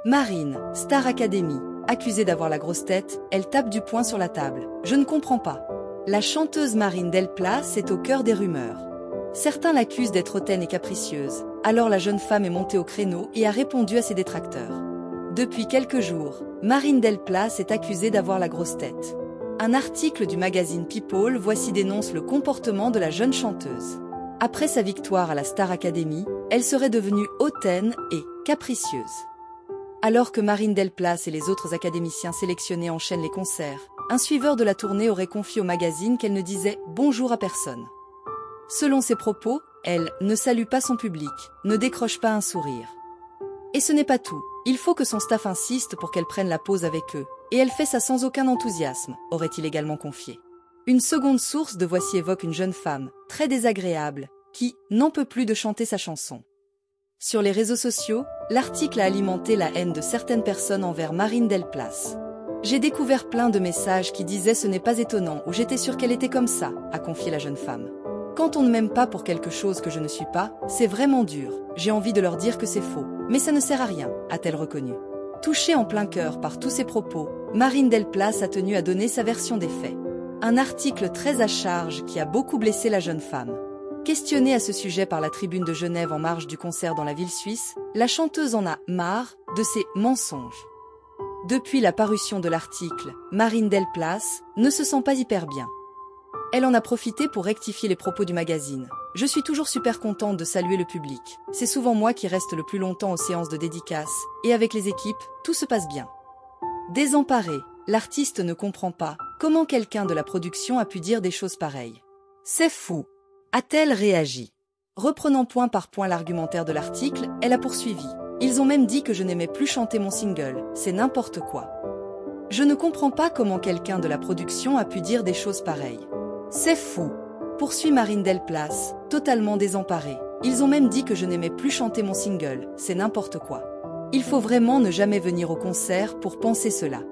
Marine, Star Academy, accusée d'avoir la grosse tête, elle tape du poing sur la table. Je ne comprends pas. La chanteuse Marine Delplace est au cœur des rumeurs. Certains l'accusent d'être hautaine et capricieuse, alors la jeune femme est montée au créneau et a répondu à ses détracteurs. Depuis quelques jours, Marine Delplace est accusée d'avoir la grosse tête. Un article du magazine People Voici dénonce le comportement de la jeune chanteuse. Après sa victoire à la Star Academy, elle serait devenue hautaine et capricieuse. Alors que Marine Delplace et les autres académiciens sélectionnés enchaînent les concerts, un suiveur de la tournée aurait confié au magazine qu'elle ne disait « bonjour » à personne. Selon ses propos, elle ne salue pas son public, ne décroche pas un sourire. Et ce n'est pas tout, il faut que son staff insiste pour qu'elle prenne la pause avec eux, et elle fait ça sans aucun enthousiasme, aurait-il également confié. Une seconde source de Voici évoque une jeune femme, très désagréable, qui n'en peut plus de chanter sa chanson. Sur les réseaux sociaux, l'article a alimenté la haine de certaines personnes envers Marine Delplace. J'ai découvert plein de messages qui disaient ce n'est pas étonnant ou j'étais sûre qu'elle était comme ça, a confié la jeune femme. Quand on ne m'aime pas pour quelque chose que je ne suis pas, c'est vraiment dur. J'ai envie de leur dire que c'est faux, mais ça ne sert à rien, a-t-elle reconnu. Touchée en plein cœur par tous ces propos, Marine Delplace a tenu à donner sa version des faits. Un article très à charge qui a beaucoup blessé la jeune femme. Questionnée à ce sujet par la Tribune de Genève en marge du concert dans la ville suisse, la chanteuse en a marre de ses mensonges. Depuis la parution de l'article, Marine Delplace ne se sent pas hyper bien. Elle en a profité pour rectifier les propos du magazine. « Je suis toujours super contente de saluer le public. C'est souvent moi qui reste le plus longtemps aux séances de dédicaces, et avec les équipes, tout se passe bien. » Désemparée, l'artiste ne comprend pas comment quelqu'un de la production a pu dire des choses pareilles. « C'est fou !» A-t-elle réagi? Reprenant point par point l'argumentaire de l'article, elle a poursuivi. « Ils ont même dit que je n'aimais plus chanter mon single, c'est n'importe quoi. Je ne comprends pas comment quelqu'un de la production a pu dire des choses pareilles. C'est fou !» Poursuit Marine Delplace, totalement désemparée. « Ils ont même dit que je n'aimais plus chanter mon single, c'est n'importe quoi. Il faut vraiment ne jamais venir au concert pour penser cela. »